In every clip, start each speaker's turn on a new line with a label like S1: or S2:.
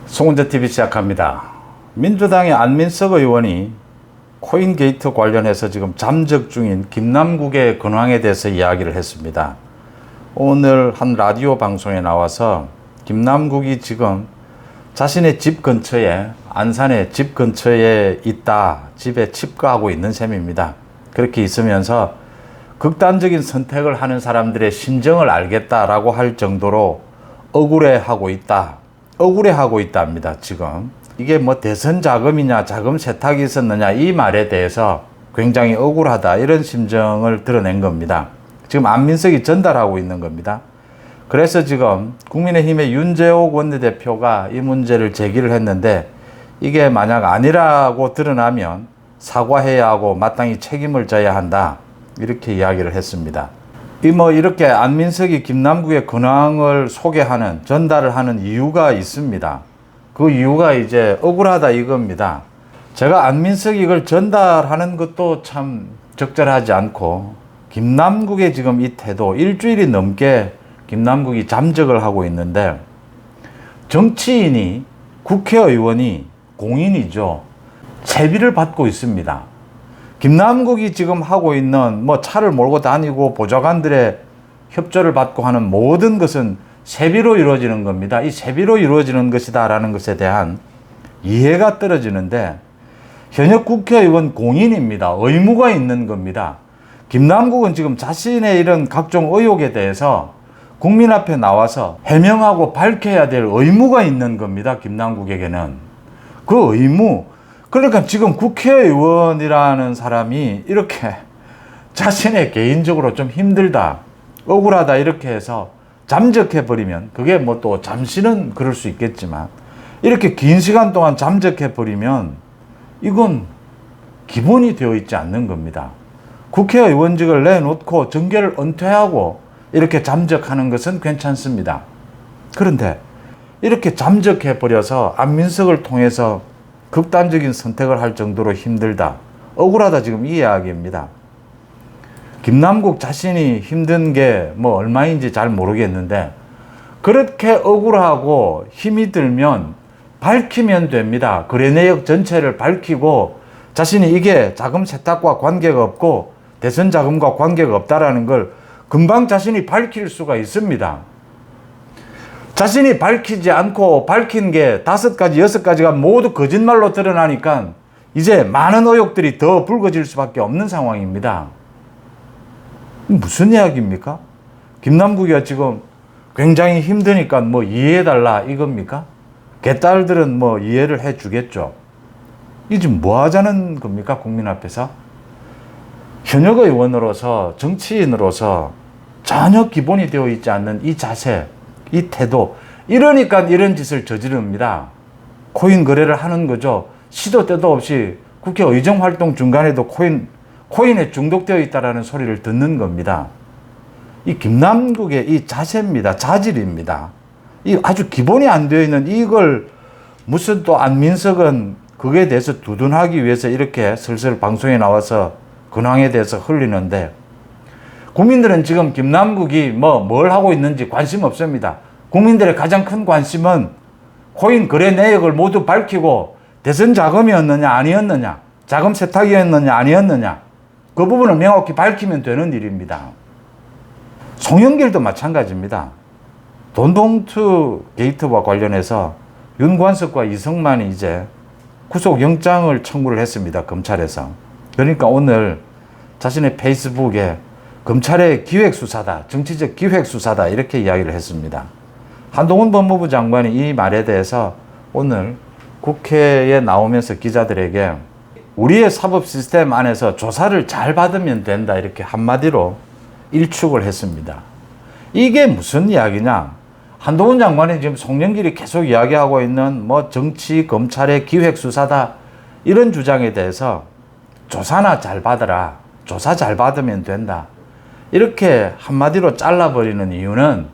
S1: 송은재TV 시작합니다. 민주당의 안민석 의원이 코인게이트 관련해서 지금 잠적 중인 김남국의 근황에 대해서 이야기를 했습니다. 오늘 한 라디오 방송에 나와서 김남국이 지금 자신의 집 근처에, 안산의 집 근처에 있다, 집에 칩거하고 있는 셈입니다. 그렇게 있으면서 극단적인 선택을 하는 사람들의 심정을 알겠다라고 할 정도로 억울해하고 있답니다. 지금 이게 뭐 대선 자금이냐, 자금 세탁이 있었느냐, 이 말에 대해서 굉장히 억울하다, 이런 심정을 드러낸 겁니다. 지금 안민석이 전달하고 있는 겁니다. 그래서 지금 국민의힘의 윤재옥 원내대표가 이 문제를 제기를 했는데, 이게 만약 아니라고 드러나면 사과해야 하고 마땅히 책임을 져야 한다, 이렇게 이야기를 했습니다. 이렇게 안민석이 김남국의 근황을 소개하는, 전달을 하는 이유가 있습니다. 그 이유가 이제 억울하다 이겁니다. 제가 안민석이 이걸 전달하는 것도 참 적절하지 않고, 김남국의 지금 이 태도, 일주일이 넘게 김남국이 잠적을 하고 있는데, 정치인이, 국회의원이, 공인이죠, 채비를 받고 있습니다. 김남국이 지금 하고 있는 차를 몰고 다니고 보좌관들의 협조를 받고 하는 모든 것은 세비로 이루어지는 겁니다. 이 세비로 이루어지는 것이다라는 것에 대한 이해가 떨어지는데, 현역 국회의원 공인입니다. 의무가 있는 겁니다. 김남국은 지금 자신의 이런 각종 의혹에 대해서 국민 앞에 나와서 해명하고 밝혀야 될 의무가 있는 겁니다. 김남국에게는. 그 의무, 그러니까 지금 국회의원이라는 사람이 이렇게 자신의 개인적으로 좀 힘들다, 억울하다 이렇게 해서 잠적해버리면, 그게 또 잠시는 그럴 수 있겠지만, 이렇게 긴 시간 동안 잠적해버리면 이건 기본이 되어 있지 않는 겁니다. 국회의원직을 내놓고 정계를 은퇴하고 이렇게 잠적하는 것은 괜찮습니다. 그런데 이렇게 잠적해버려서 안민석을 통해서 극단적인 선택을 할 정도로 힘들다, 억울하다, 지금 이 이야기입니다. 김남국 자신이 힘든 게 얼마인지 잘 모르겠는데, 그렇게 억울하고 힘이 들면 밝히면 됩니다. 거래 내역 전체를 밝히고, 자신이 이게 자금 세탁과 관계가 없고 대선 자금과 관계가 없다라는 걸 금방 자신이 밝힐 수가 있습니다. 자신이 밝히지 않고 밝힌 게 5가지, 6가지가 모두 거짓말로 드러나니까 이제 많은 의혹들이 더 불거질 수밖에 없는 상황입니다. 무슨 이야기입니까? 김남국이가 지금 굉장히 힘드니까 이해해달라 이겁니까? 개딸들은 이해를 해주겠죠. 이게 지금 뭐 하자는 겁니까? 국민 앞에서? 현역 의원으로서, 정치인으로서 전혀 기본이 되어 있지 않는 이 자세, 이 태도, 이러니까 이런 짓을 저지릅니다. 코인 거래를 하는 거죠. 시도 때도 없이 국회 의정 활동 중간에도 코인에 중독되어 있다라는 소리를 듣는 겁니다. 이 김남국의 이 자세입니다. 자질입니다. 이 아주 기본이 안 되어 있는 이걸 무슨 또 안민석은 그거에 대해서 두둔하기 위해서 이렇게 슬슬 방송에 나와서 근황에 대해서 흘리는데, 국민들은 지금 김남국이 뭘 하고 있는지 관심 없습니다. 국민들의 가장 큰 관심은 코인 거래 내역을 모두 밝히고 대선 자금이었느냐 아니었느냐, 자금 세탁이었느냐 아니었느냐, 그 부분을 명확히 밝히면 되는 일입니다. 송영길도 마찬가지입니다. 돈봉투 게이트와 관련해서 윤관석과 이성만이 이제 구속영장을 청구를 했습니다. 검찰에서. 그러니까 오늘 자신의 페이스북에 검찰의 기획수사다, 정치적 기획수사다, 이렇게 이야기를 했습니다. 한동훈 법무부 장관이 이 말에 대해서 오늘 국회에 나오면서 기자들에게 우리의 사법 시스템 안에서 조사를 잘 받으면 된다, 이렇게 한마디로 일축을 했습니다. 이게 무슨 이야기냐? 한동훈 장관이 지금 송영길이 계속 이야기하고 있는 정치, 검찰의 기획수사다, 이런 주장에 대해서 조사나 잘 받아라, 조사 잘 받으면 된다, 이렇게 한마디로 잘라버리는 이유는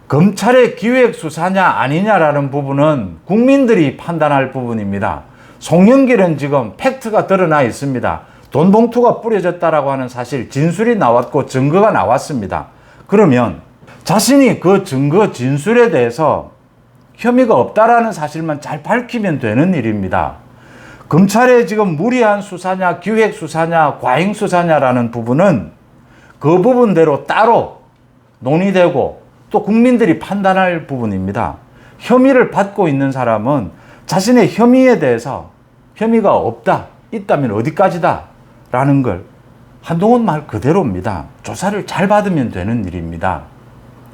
S1: 검찰의 기획수사냐 아니냐라는 부분은 국민들이 판단할 부분입니다. 송영길은 지금 팩트가 드러나 있습니다. 돈 봉투가 뿌려졌다라고 하는 사실, 진술이 나왔고 증거가 나왔습니다. 그러면 자신이 그 증거 진술에 대해서 혐의가 없다라는 사실만 잘 밝히면 되는 일입니다. 검찰의 지금 무리한 수사냐, 기획 수사냐, 과잉 수사냐라는 부분은 그 부분대로 따로 논의되고 또 국민들이 판단할 부분입니다. 혐의를 받고 있는 사람은 자신의 혐의에 대해서 혐의가 없다, 있다면 어디까지다 라는 걸 한동훈 말 그대로입니다. 조사를 잘 받으면 되는 일입니다.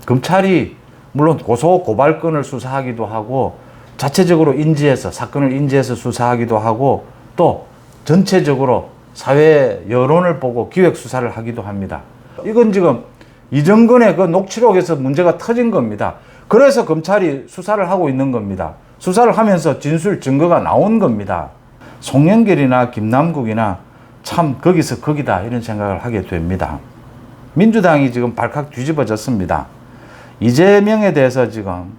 S1: 검찰이 물론 고소 고발건을 수사하기도 하고 자체적으로 인지해서 사건을 인지해서 수사하기도 하고 또 전체적으로 사회 여론을 보고 기획 수사를 하기도 합니다. 이건 지금 이정근의 그 녹취록에서 문제가 터진 겁니다. 그래서 검찰이 수사를 하고 있는 겁니다. 수사를 하면서 진술 증거가 나온 겁니다. 송영길이나 김남국이나 참 거기서 거기다 이런 생각을 하게 됩니다. 민주당이 지금 발칵 뒤집어졌습니다. 이재명에 대해서 지금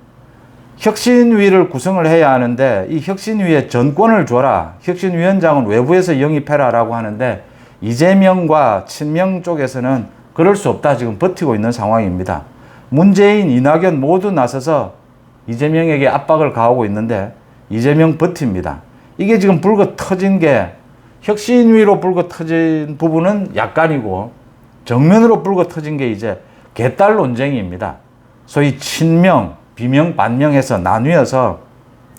S1: 혁신위를 구성을 해야 하는데 이 혁신위에 전권을 줘라. 혁신위원장은 외부에서 영입해라 라고 하는데 이재명과 친명 쪽에서는 그럴 수 없다 지금 버티고 있는 상황입니다. 문재인, 이낙연 모두 나서서 이재명에게 압박을 가하고 있는데 이재명 버팁니다. 이게 지금 불거 터진 게 혁신위로 불거 터진 부분은 약간이고 정면으로 불거 터진 게 이제 개딸 논쟁입니다. 소위 친명, 비명, 반명해서 나뉘어서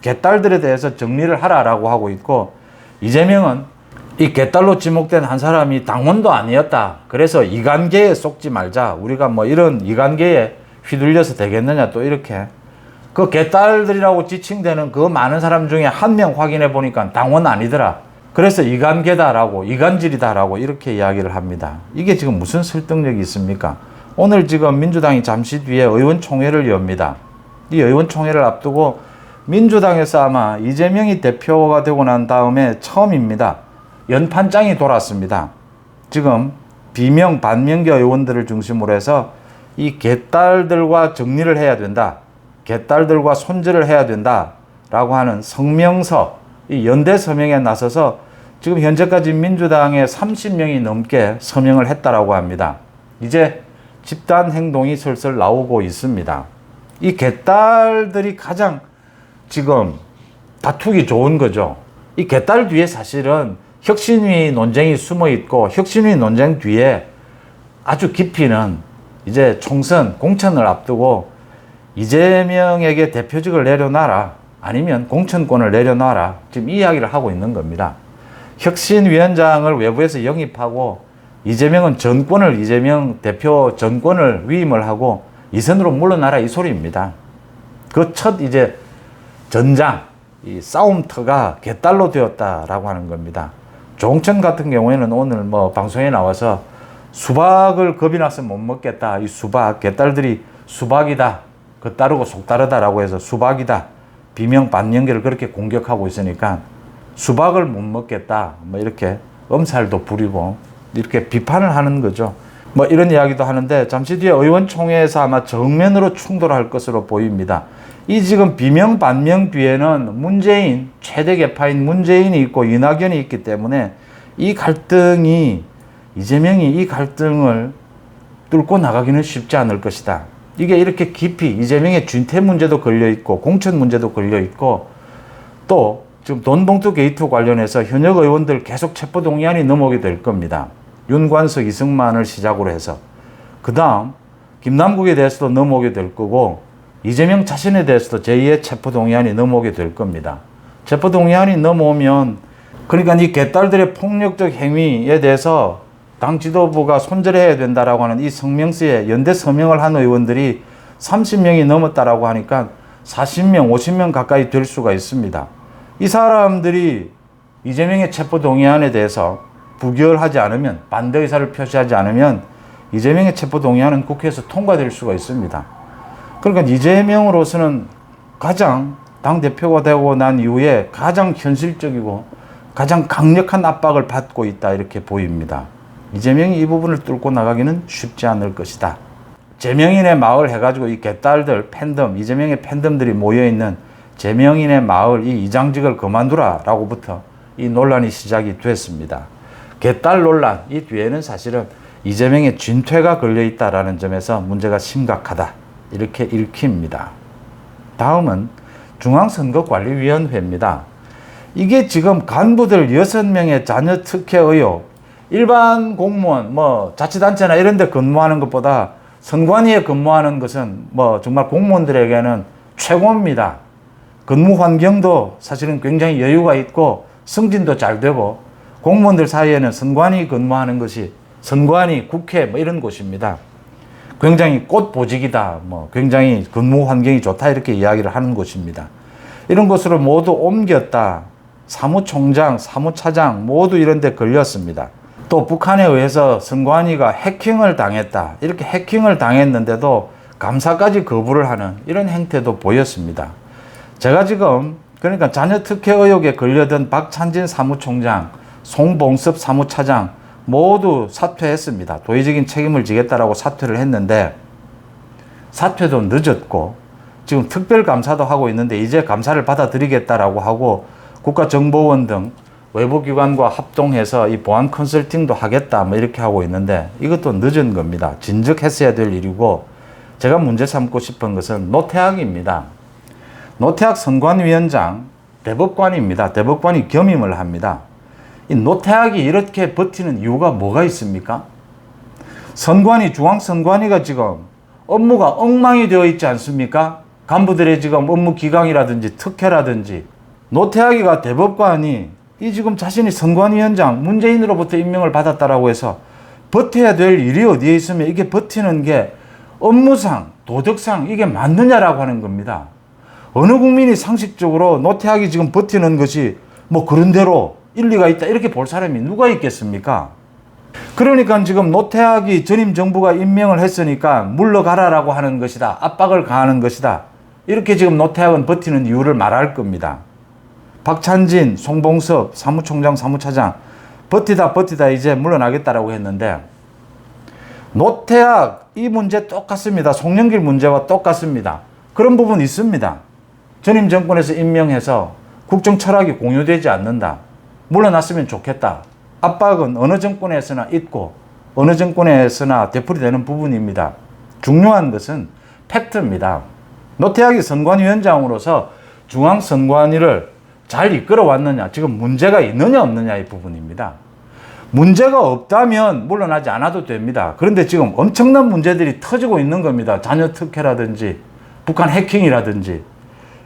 S1: 개딸들에 대해서 정리를 하라라고 하고 있고 이재명은 이 개딸로 지목된 한 사람이 당원도 아니었다. 그래서 이관계에 속지 말자. 우리가 뭐 이런 이관계에 휘둘려서 되겠느냐 또 이렇게 그 개딸들이라고 지칭되는 그 많은 사람 중에 한 명 확인해 보니까 당원 아니더라. 그래서 이관계다라고 이관질이다라고 이렇게 이야기를 합니다. 이게 지금 무슨 설득력이 있습니까? 오늘 지금 민주당이 잠시 뒤에 의원총회를 엽니다. 이 의원총회를 앞두고 민주당에서 아마 이재명이 대표가 되고 난 다음에 처음입니다. 연판장이 돌았습니다. 지금 비명, 반명계 의원들을 중심으로 해서 이 개딸들과 정리를 해야 된다. 개딸들과 손절을 해야 된다. 라고 하는 성명서, 이 연대 서명에 나서서 지금 현재까지 민주당에 30명이 넘게 서명을 했다라고 합니다. 이제 집단 행동이 슬슬 나오고 있습니다. 이 개딸들이 가장 지금 다투기 좋은 거죠. 이 개딸 뒤에 사실은 혁신위 논쟁이 숨어 있고 혁신위 논쟁 뒤에 아주 깊이는 이제 총선, 공천을 앞두고 이재명에게 대표직을 내려놔라. 아니면 공천권을 내려놔라. 지금 이 이야기를 하고 있는 겁니다. 혁신위원장을 외부에서 영입하고 이재명은 전권을 이재명 대표 전권을 위임을 하고 이선으로 물러나라 이 소리입니다. 그 첫 이제 전장, 이 싸움터가 개딸로 되었다라고 하는 겁니다. 조홍천 같은 경우에는 오늘 뭐 방송에 나와서 수박을 겁이 나서 못 먹겠다. 이 수박, 개딸들이 수박이다. 겉다르고 속다르다라고 해서 수박이다. 비명 반명계를 그렇게 공격하고 있으니까 수박을 못 먹겠다. 뭐 이렇게 엄살도 부리고 이렇게 비판을 하는 거죠. 뭐 이런 이야기도 하는데 잠시 뒤에 의원총회에서 아마 정면으로 충돌할 것으로 보입니다. 이 지금 비명 반명 뒤에는 문재인, 최대 개파인 문재인이 있고 이낙연이 있기 때문에 이 갈등이 이재명이 이 갈등을 뚫고 나가기는 쉽지 않을 것이다. 이게 이렇게 깊이 이재명의 준퇴 문제도 걸려 있고 공천 문제도 걸려 있고 또 지금 돈봉투 게이트 관련해서 현역 의원들 계속 체포동의안이 넘어오게 될 겁니다. 윤관석, 이승만을 시작으로 해서 그 다음 김남국에 대해서도 넘어오게 될 거고 이재명 자신에 대해서도 제2의 체포동의안이 넘어오게 될 겁니다. 체포동의안이 넘어오면 그러니까 이 개딸들의 폭력적 행위에 대해서 당 지도부가 손절해야 된다라고 하는 이 성명서에 연대 서명을 한 의원들이 30명이 넘었다라고 하니까 40명, 50명 가까이 될 수가 있습니다. 이 사람들이 이재명의 체포동의안에 대해서 부결하지 않으면, 반대 의사를 표시하지 않으면 이재명의 체포동의안은 국회에서 통과될 수가 있습니다. 그러니까 이재명으로서는 가장 당대표가 되고 난 이후에 가장 현실적이고 가장 강력한 압박을 받고 있다 이렇게 보입니다. 이재명이 이 부분을 뚫고 나가기는 쉽지 않을 것이다. 제명인의 마을 해가지고 이 개딸들 팬덤, 이재명의 팬덤들이 모여있는 제명인의 마을 이 이장직을 그만두라 라고부터 이 논란이 시작이 됐습니다. 개딸 논란 이 뒤에는 사실은 이재명의 진퇴가 걸려있다라는 점에서 문제가 심각하다 이렇게 읽힙니다. 다음은 중앙선거관리위원회입니다. 이게 지금 간부들 6명의 자녀 특혜 의혹, 일반 공무원, 자치단체나 이런 데 근무하는 것보다 선관위에 근무하는 것은 정말 공무원들에게는 최고입니다. 근무 환경도 사실은 굉장히 여유가 있고 승진도 잘 되고 공무원들 사이에는 선관위 근무하는 것이 선관위, 국회 이런 곳입니다. 굉장히 꽃보직이다, 굉장히 근무 환경이 좋다 이렇게 이야기를 하는 곳입니다. 이런 곳으로 모두 옮겼다. 사무총장, 사무차장 모두 이런 데 걸렸습니다. 또 북한에 의해서 선관위가 해킹을 당했다. 이렇게 해킹을 당했는데도 감사까지 거부를 하는 이런 행태도 보였습니다. 제가 지금 그러니까 자녀 특혜 의혹에 걸려든 박찬진 사무총장, 송봉섭 사무차장 모두 사퇴했습니다. 도의적인 책임을 지겠다라고 사퇴를 했는데 사퇴도 늦었고 지금 특별감사도 하고 있는데 이제 감사를 받아들이겠다라고 하고 국가정보원 등 외부기관과 합동해서 이 보안 컨설팅도 하겠다 이렇게 하고 있는데 이것도 늦은 겁니다. 진즉했어야 될 일이고 제가 문제 삼고 싶은 것은 노태학입니다. 노태학 선관위원장 대법관입니다. 대법관이 겸임을 합니다. 이 노태학이 이렇게 버티는 이유가 뭐가 있습니까? 선관위, 중앙선관위가 지금 업무가 엉망이 되어 있지 않습니까? 간부들의 지금 업무 기강이라든지 특혜라든지 노태학이가 대법관이 이 지금 자신이 선관위원장 문재인으로부터 임명을 받았다라고 해서 버텨야 될 일이 어디에 있으면 이게 버티는 게 업무상, 도덕상 이게 맞느냐라고 하는 겁니다. 어느 국민이 상식적으로 노태학이 지금 버티는 것이 그런 대로 일리가 있다 이렇게 볼 사람이 누가 있겠습니까? 그러니까 지금 노태학이 전임 정부가 임명을 했으니까 물러가라라고 하는 것이다. 압박을 가하는 것이다. 이렇게 지금 노태학은 버티는 이유를 말할 겁니다. 박찬진, 송봉섭, 사무총장, 사무차장 버티다 이제 물러나겠다라고 했는데 노태학 이 문제 똑같습니다. 송영길 문제와 똑같습니다. 그런 부분 있습니다. 전임 정권에서 임명해서 국정 철학이 공유되지 않는다. 물러났으면 좋겠다. 압박은 어느 정권에서나 있고 어느 정권에서나 되풀이되는 부분입니다. 중요한 것은 팩트입니다. 노태학이 선관위원장으로서 중앙선관위를 잘 이끌어왔느냐, 지금 문제가 있느냐 없느냐 이 부분입니다. 문제가 없다면 물러나지 않아도 됩니다. 그런데 지금 엄청난 문제들이 터지고 있는 겁니다. 자녀 특혜라든지 북한 해킹이라든지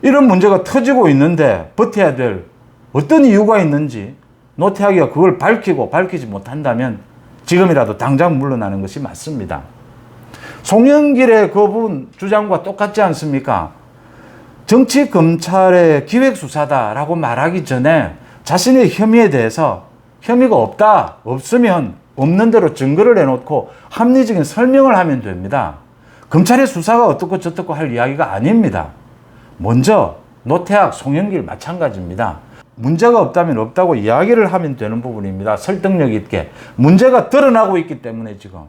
S1: 이런 문제가 터지고 있는데 버텨야 될 어떤 이유가 있는지 노태학이가 그걸 밝히지 못한다면 지금이라도 당장 물러나는 것이 맞습니다. 송영길의 그 부분 주장과 똑같지 않습니까? 정치검찰의 기획수사다라고 말하기 전에 자신의 혐의에 대해서 혐의가 없으면 없는 대로 증거를 내놓고 합리적인 설명을 하면 됩니다. 검찰의 수사가 어떻고 저떻고 할 이야기가 아닙니다. 먼저 노태학, 송영길 마찬가지입니다. 문제가 없다면 없다고 이야기를 하면 되는 부분입니다. 설득력 있게. 문제가 드러나고 있기 때문에 지금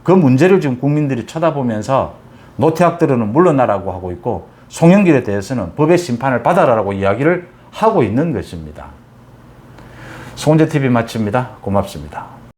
S1: 그 문제를 지금 국민들이 쳐다보면서 노태학들은 물러나라고 하고 있고 송영길에 대해서는 법의 심판을 받아라라고 이야기를 하고 있는 것입니다. 송은재TV 마칩니다. 고맙습니다.